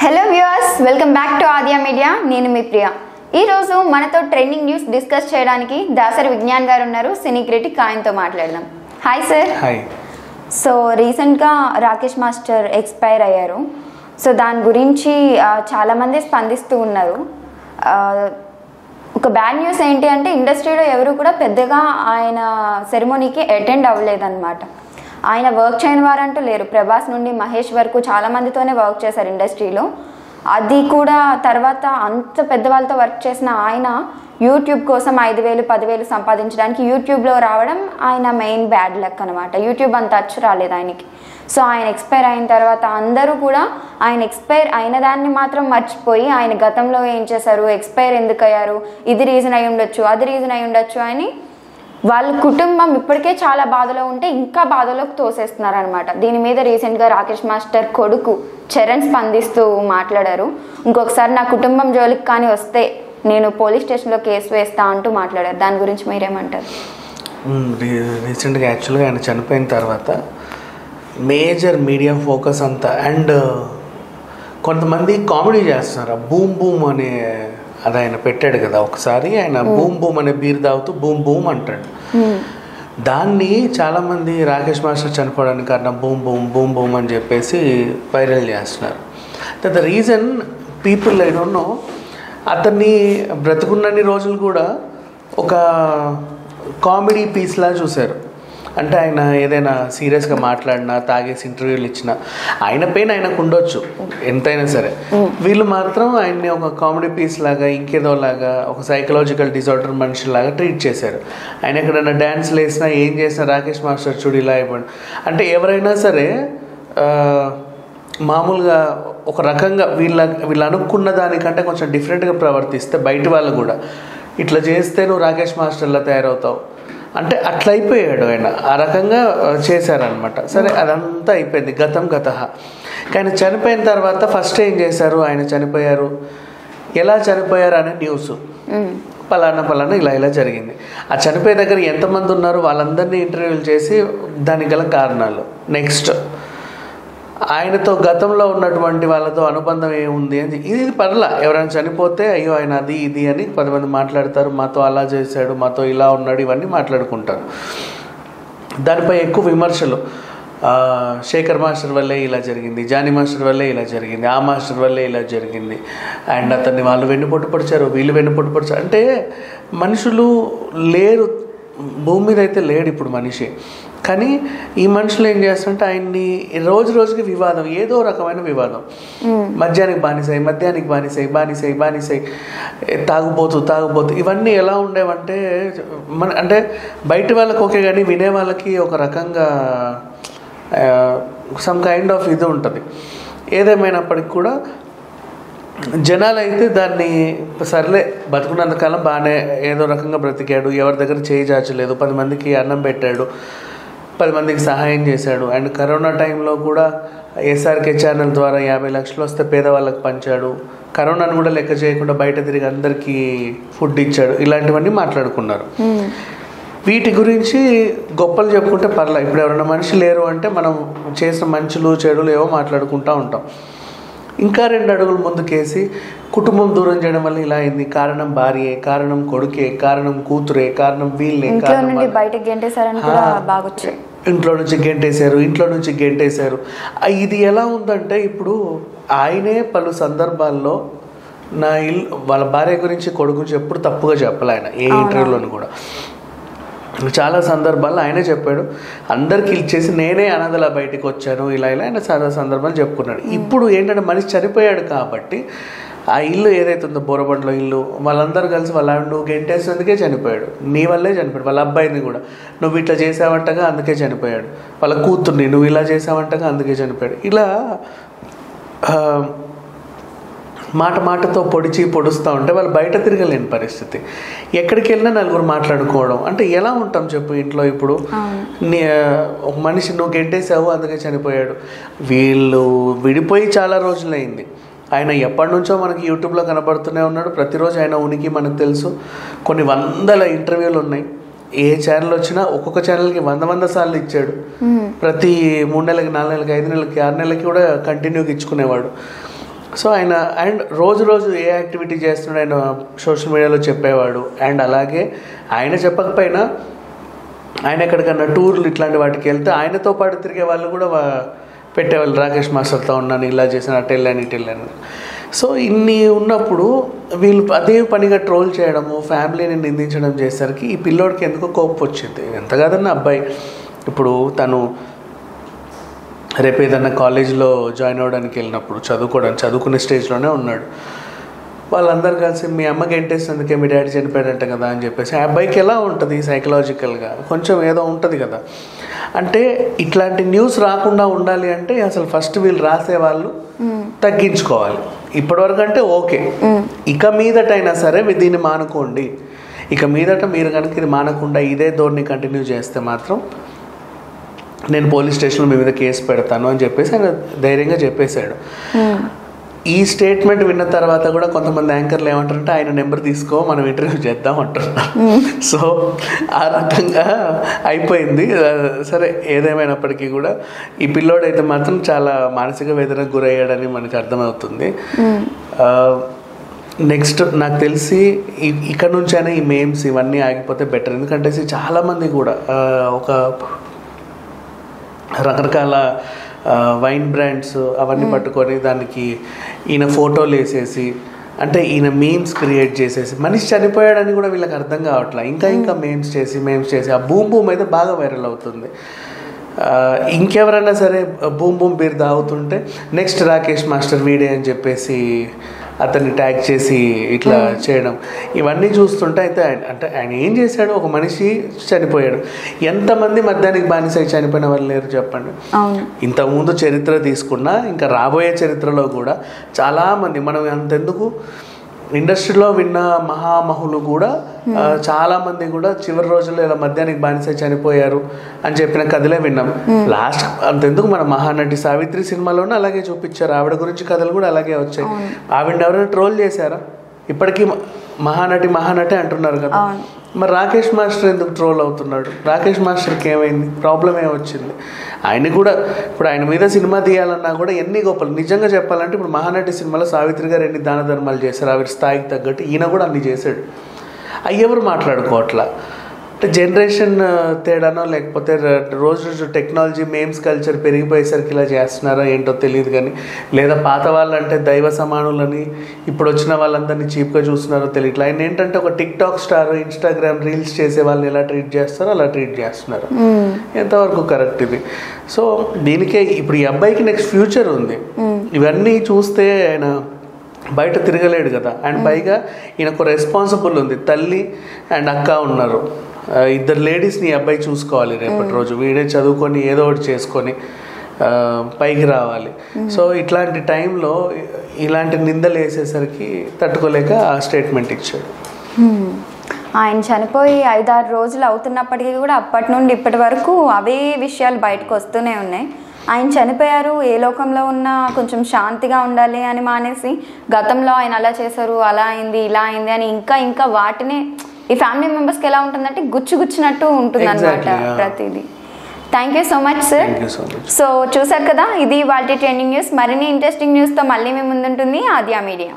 Hello viewers, welcome back to Aadya media. నేను మీ ప్రియా. ఈరోజు మనతో ట్రెండింగ్ న్యూస్ డిస్కస్ చేయడానికి దాసరి విజ్ఞాన్ గారు ఉన్నారు. సినీ క్రిటిక్, ఆయనతో మాట్లాడదాం. Hi sir. హాయ్. సో రీసెంట్గా రాకేష్ మాస్టర్ ఎక్స్పైర్ అయ్యారు. సో దాని గురించి చాలామంది స్పందిస్తూ ఉన్నారు. ఒక బ్యాడ్ న్యూస్ ఏంటి అంటే ఇండస్ట్రీలో ఎవరు కూడా పెద్దగా ఆయన సెరమోనీకి అటెండ్ అవ్వలేదన్నమాట. ఆయన వర్క్ చేయని వారంటూ లేరు. ప్రభాస్ నుండి మహేష్ వరకు చాలామందితోనే వర్క్ చేశారు ఇండస్ట్రీలో. అది కూడా తర్వాత అంత పెద్దవాళ్ళతో వర్క్ చేసిన ఆయన యూట్యూబ్ కోసం 5,000 10,000 సంపాదించడానికి యూట్యూబ్లో రావడం ఆయన మెయిన్ బ్యాడ్ లక్ అనమాట. యూట్యూబ్ అంత టచ్ రాలేదు ఆయనకి. సో ఆయన ఎక్స్పైర్ అయిన తర్వాత అందరూ కూడా ఆయన ఎక్స్పైర్ అయిన దాన్ని మాత్రం మర్చిపోయి ఆయన గతంలో ఏం చేశారు, ఎక్స్పైర్ ఎందుకు అయ్యారు, ఇది రీజన్ అయి ఉండొచ్చు, అది రీజన్ అయి ఉండొచ్చు అని వాళ్ళ కుటుంబం ఇప్పటికే చాలా బాధలో ఉంటే ఇంకా బాధలోకి తోసేస్తున్నారు అనమాట. దీని మీద రీసెంట్గా రాకేష్ మాస్టర్ కొడుకు చరణ్ స్పందిస్తూ మాట్లాడారు. ఇంకొకసారి నా కుటుంబం జోలికి కానీ వస్తే నేను పోలీస్ స్టేషన్లో కేసు వేస్తా అంటూ మాట్లాడారు. దాని గురించి మీరేమంటారు? రీసెంట్గా యాక్చువల్గా ఆయన చనిపోయిన తర్వాత మేజర్ మీడియా ఫోకస్ అంతా అండ్ కొంతమంది కామెడీ చేస్తున్నారు. బూమ్ బూమ్ అనే అది ఆయన పెట్టాడు కదా ఒకసారి, ఆయన బూమ్ బూమ్ అనే బీర్ తాగుతూ బూమ్ బూమ్ అంటాడు. దాన్ని చాలామంది రాకేష్ మాస్టర్ చనిపోవడానికి కారణం బూమ్ బూమ్ బూమ్ బూమ్ అని చెప్పేసి వైరల్ చేస్తున్నారు. The reason people I don't know, అతన్ని బ్రతుకున్నన్ని రోజులు కూడా ఒక కామెడీ పీస్లా చూశారు. అంటే ఆయన ఏదైనా సీరియస్గా మాట్లాడినా, తాగేసి ఇంటర్వ్యూలు ఇచ్చినా ఆయన పెయిన్ ఆయనకు ఉండొచ్చు ఎంతైనా సరే. వీళ్ళు మాత్రం ఆయన్ని ఒక కామెడీ పీస్ లాగా, ఇంకేదోలాగా, ఒక సైకలాజికల్ డిజార్డర్ మనిషిలాగా ట్రీట్ చేశారు. ఆయన ఎక్కడైనా డ్యాన్స్లు వేసినా ఏం చేసినా రాకేష్ మాస్టర్ చూడు ఇలా అయిపోయింది అంటే ఎవరైనా సరే మామూలుగా ఒక రకంగా వీళ్ళు అనుకున్న దానికంటే కొంచెం డిఫరెంట్గా ప్రవర్తిస్తే బయట వాళ్ళు కూడా ఇట్లా చేస్తే నువ్వు రాకేష్ మాస్టర్లా తయారవుతావు అంటే అట్లా అయిపోయాడు ఆయన. ఆ రకంగా చేశారనమాట. సరే, అదంతా అయిపోయింది, గతం గతః. కానీ చనిపోయిన తర్వాత ఫస్ట్ ఏం చేశారు, ఆయన చనిపోయారు, ఎలా చనిపోయారు అనే న్యూస్, పలానా పలానా ఇలా ఇలా జరిగింది. ఆ చనిపోయే దగ్గర ఎంతమంది ఉన్నారు వాళ్ళందరినీ ఇంటర్వ్యూలు చేసి దానికి గల కారణాలు, నెక్స్ట్ ఆయనతో గతంలో ఉన్నటువంటి వాళ్ళతో అనుబంధం ఏముంది అని. ఇది పర్లా, ఎవరైనా చనిపోతే అయ్యో ఆయన అది ఇది అని 10 మంది మాట్లాడతారు. మాతో అలా చేశాడు, మాతో ఇలా ఉన్నాడు, ఇవన్నీ మాట్లాడుకుంటారు. దానిపై ఎక్కువ విమర్శలు, శేఖర్ మాస్టర్ వల్లే ఇలా జరిగింది, జానీ మాస్టర్ వల్లే ఇలా జరిగింది, ఆ మాస్టర్ వల్లే ఇలా జరిగింది, అండ్ అతన్ని వాళ్ళు వెన్నుపోటు పొడిచారు, వీళ్ళు వెన్నుపోటు పొడిచారు. అంటే మనుషులు లేరు భూమి మీద, అయితే లేడు ఇప్పుడు మనిషి. కానీ ఈ మనుషులు ఏం చేస్తారంటే ఆయన్ని రోజు రోజుకి వివాదం, ఏదో రకమైన వివాదం. మద్యానికి బానిసాయి, మద్యానికి బానిసాయి, తాగుబోతు, ఇవన్నీ ఎలా ఉండేవంటే అంటే బయట వాళ్ళకి ఓకే, కానీ వినే వాళ్ళకి ఒక రకంగా సమ్ కైండ్ ఆఫ్ ఇది ఉంటుంది. ఏదేమైనప్పటికి కూడా జనాలు అయితే దాన్ని సర్లే బతుకున్నంతకాలం బాగానే ఏదో రకంగా బ్రతికాడు, ఎవరి దగ్గర చేయి చాచలేదు, 10 మందికి అన్నం పెట్టాడు, 10 మందికి సహాయం చేశాడు. అండ్ కరోనా టైంలో కూడా ఎస్ఆర్కే ఛానల్ ద్వారా 50 లక్షలు వస్తే పేదవాళ్ళకి పంచాడు. కరోనాను కూడా లెక్క చేయకుండా బయట తిరిగి అందరికీ ఫుడ్ ఇచ్చాడు. ఇలాంటివన్నీ మాట్లాడుకున్నారు. వీటి గురించి గొప్పలు చెప్పుకుంటే పర్లేదు. ఇప్పుడు ఎవరైనా మనిషి లేరు అంటే మనం చేసిన మంచులు చెడులు ఏవో మాట్లాడుకుంటూ ఉంటాం. ఇంకా 2 అడుగులు ముందుకేసి కుటుంబం దూరం చేయడం వల్ల ఇలా అయింది, కారణం భార్యే, కారణం కొడుకే, కారణం కూతురే, కారణం వీళ్ళే, ఇంట్లో నుంచి గెంటేశారు. ఇది ఎలా ఉందంటే ఇప్పుడు ఆయనే పలు సందర్భాల్లో నా ఇల్లు వాళ్ళ భార్య గురించి కొడుకు గురించి ఎప్పుడు తప్పుగా చెప్పలే ఆయన ఏ ఇంటర్వ్యూలోని కూడా. చాలా సందర్భాల్లో ఆయనే చెప్పాడు, అందరికి ఇచ్చేసి నేనే అనాథలా బయటకు వచ్చాను, ఇలా ఆయన చాలా సందర్భాలు చెప్పుకున్నాడు. ఇప్పుడు ఏంటంటే మనిషి చనిపోయాడు కాబట్టి ఆ ఇల్లు ఏదైతే ఉందో బోరబండ్లో ఇల్లు, వాళ్ళందరూ కలిసి నువ్వు గెంటేసినందుకే చనిపోయాడు, నీ వల్లే చనిపోయాడు. వాళ్ళ అబ్బాయిని కూడా నువ్వు ఇట్లా చేసావంటగా అందుకే చనిపోయాడు, వాళ్ళ కూతుర్ని నువ్వు ఇలా చేసావంటగా అందుకే చనిపోయాడు. ఇలా మాటతో పొడుస్తూ ఉంటే వాళ్ళు బయట తిరగలేని పరిస్థితి. ఎక్కడికి వెళ్ళినా నలుగురు మాట్లాడుకోవడం అంటే ఎలా ఉంటాం చెప్పు ఇంట్లో. ఇప్పుడు ఒక మనిషి నువ్వు గెంటేసావు అందుకే చనిపోయాడు. వీళ్ళు విడిపోయి చాలా రోజులైంది. ఆయన ఎప్పటి నుంచో మనకి యూట్యూబ్లో కనబడుతూనే ఉన్నాడు. ప్రతిరోజు ఆయన ఉనికి మనకు తెలుసు. కొన్ని 100 ఇంటర్వ్యూలు ఉన్నాయి. ఏ ఛానల్ వచ్చినా ఒక్కొక్క ఛానల్కి 100 సార్లు ఇచ్చాడు. ప్రతి 3 నెలలకి, 4 నెలలకి, 5 నెలలకి, 6 నెలలకి కూడా కంటిన్యూగా ఇచ్చుకునేవాడు. సో ఆయన అండ్ రోజు రోజు ఏ యాక్టివిటీ చేస్తున్నాడు ఆయన సోషల్ మీడియాలో చెప్పేవాడు. అండ్ అలాగే ఆయన చెప్పకపోయినా ఆయన ఎక్కడికన్నా టూర్లు ఇట్లాంటి వాటికి వెళ్తే ఆయనతో పాటు తిరిగే వాళ్ళు కూడా పెట్టేవాళ్ళు, రాకేష్ మాస్టర్తో ఉన్నాను, ఇలా చేశాను, అటు వెళ్ళాను, ఇటు వెళ్ళాను. సో ఇన్ని ఉన్నప్పుడు వీళ్ళు అదే పనిగా ట్రోల్ చేయడము, ఫ్యామిలీని నిందించడం చేసేసరికి ఈ పిల్లోడికి ఎందుకో కోపం వచ్చింది. ఎంత కాదన్నా అబ్బాయి ఇప్పుడు తను రేపు ఏదన్నా కాలేజీలో జాయిన్ అవ్వడానికి వెళ్ళినప్పుడు చదువుకునే స్టేజ్లోనే ఉన్నాడు. వాళ్ళందరూ కలిసి మీ అమ్మకి ఎంటేసినందుకే మీ డాడీ చనిపోయాడంట కదా అని చెప్పేసి ఆ అబ్బాయికి ఎలా ఉంటుంది సైకలాజికల్గా కొంచెం ఏదో ఉంటుంది కదా. అంటే ఇట్లాంటి న్యూస్ రాకుండా ఉండాలి అంటే అసలు ఫస్ట్ వీళ్ళు రాసేవాళ్ళు తగ్గించుకోవాలి. ఇప్పటివరకు అంటే ఓకే, ఇక మీదటైనా సరే దీన్ని మానుకోండి, ఇక మీదట మీరు కనుక ఇది మానకుండా ఇదే ధోరణి కంటిన్యూ చేస్తే మాత్రం నేను పోలీస్ స్టేషన్లో మీ మీద కేసు పెడతాను అని చెప్పేసి ఆయన ధైర్యంగా చెప్పేశాడు. ఈ స్టేట్మెంట్ విన్న తర్వాత కూడా కొంతమంది యాంకర్లు ఏమంటారంటే ఆయన నెంబర్ తీసుకో మనం ఇంటర్వ్యూ చేద్దాం అంటున్నారు. సో ఆ రకంగా అయిపోయింది. సరే ఏదేమైనప్పటికీ కూడా ఈ పిల్లోడైతే మాత్రం చాలా మానసిక వేదనకు గురయ్యాడని మనకు అర్థమవుతుంది. నెక్స్ట్ నాకు తెలిసి ఇక్కడ నుంచైనా ఈ మేమ్స్ ఇవన్నీ ఆగిపోతే బెటర్. ఎందుకంటే చాలామంది కూడా ఒక రకరకాల వైన్ బ్రాండ్స్ అవన్నీ పట్టుకొని దానికి ఈయన ఫోటోలు వేసేసి అంటే ఈయన మీమ్స్ క్రియేట్ చేసేసి మనిషి చనిపోయాడని కూడా వీళ్ళకి అర్థం కావట్లేదు. ఇంకా మేమ్స్ చేసి ఆ బూమ్ బూమ్ అయితే బాగా వైరల్ అవుతుంది. ఇంకెవరైనా సరే బూమ్ బూమ్ బీర్ తాగుతుంటే నెక్స్ట్ రాకేష్ మాస్టర్ వీడియో అని చెప్పేసి అతన్ని ట్యాగ్ చేసి ఇట్లా చేయడం ఇవన్నీ చూస్తుంటే అయితే ఆయన ఏం చేశాడు, ఒక మనిషి చనిపోయాడు. ఎంతమంది మద్యానికి బానిసై చనిపోయిన వాళ్ళు లేరు చెప్పండి. ఇంతకుముందు చరిత్ర తీసుకున్నా ఇంకా రాబోయే చరిత్రలో కూడా చాలామంది మనం అంతెందుకు ఇండస్ట్రీలో విన్న మహామహులు కూడా చాలామంది కూడా చివరి రోజుల్లో ఇలా మద్యానికి బానిసై చనిపోయారు అని చెప్పిన కథలే విన్నాం. లాస్ట్ అంతెందుకు మన మహానటి సావిత్రి సినిమాలోనే అలాగే చూపించారు. ఆవిడ గురించి కథలు కూడా అలాగే వచ్చాయి. ఆవిడని ఎవరైనా ట్రోల్ చేశారా? ఇప్పటికీ మహానటి అంటున్నారు కదా. మరి రాకేష్ మాస్టర్ ఎందుకు ట్రోల్ అవుతున్నాడు? రాకేష్ మాస్టర్కి ఏమైంది? ప్రాబ్లం ఏమొచ్చింది? ఆయన కూడా ఇప్పుడు ఆయన మీద సినిమా తీయాలన్నా కూడా ఎన్ని గొప్పలు. నిజంగా చెప్పాలంటే ఇప్పుడు మహానటి సినిమాలో సావిత్రి గారు ఎన్ని దాన ధర్మాలు చేశారు, ఆవిడ స్థాయికి తగ్గట్టు ఈయన కూడా అన్ని చేశాడు. అవి ఎవరు మాట్లాడుకోవట్లా. అంటే జనరేషన్ తేడానో లేకపోతే రోజు రోజు టెక్నాలజీ మేమ్స్ కల్చర్ పెరిగిపోయేసరికి ఇలా చేస్తున్నారో ఏంటో తెలియదు. కానీ లేదా పాత వాళ్ళంటే దైవ సమానులని ఇప్పుడు వచ్చిన వాళ్ళందరినీ చీప్గా చూస్తున్నారో తెలియట్లా. ఆయన ఏంటంటే ఒక టిక్టాక్ స్టార్, ఇన్స్టాగ్రామ్ రీల్స్ చేసే వాళ్ళని ఎలా ట్రీట్ చేస్తారో అలా ట్రీట్ చేస్తున్నారు. ఎంతవరకు కరెక్ట్ ఇది? సో దీనికే ఇప్పుడు ఈ అబ్బాయికి నెక్స్ట్ ఫ్యూచర్ ఉంది. ఇవన్నీ చూస్తే ఆయన బయట తిరగలేడు కదా. అండ్ పైగా ఈయనకు రెస్పాన్సిబుల్ ఉంది. తల్లి అండ్ అక్క ఉన్నారు, ఇద్దరు లేడీస్ని ఈ అబ్బాయి చూసుకోవాలి. రేపటి రోజు వీడే చదువుకొని ఏదో ఒకటి చేసుకొని పైకి రావాలి. సో ఇట్లాంటి టైంలో ఇలాంటి నిందలు వేసేసరికి తట్టుకోలేక ఆ స్టేట్మెంట్ ఇచ్చాడు. ఆయన చనిపోయి 5-6 రోజులు అవుతున్నప్పటికీ కూడా అప్పటి నుండి ఇప్పటి వరకు అవే విషయాలు బయటకు వస్తూనే ఉన్నాయి. ఆయన చనిపోయారు, ఏ లోకంలో ఉన్నా కొంచెం శాంతిగా ఉండాలి అని మానేసి గతంలో ఆయన అలా చేశారు, అలా అయింది, ఇలా అయింది అని ఇంకా వాటిని ఈ ఫ్యామిలీ మెంబర్స్కి ఎలా ఉంటుందంటే గుచ్చినట్టు ఉంటుంది అన్నమాట ప్రతిదీ. Thank you so much sir. So చూసారు కదా, ఇది వాళ్ళ ట్రెండింగ్ న్యూస్. మరిన్ని ఇంట్రెస్టింగ్ న్యూస్తో మళ్ళీ మేము ముందుంటుంది ఆద్య మీడియా.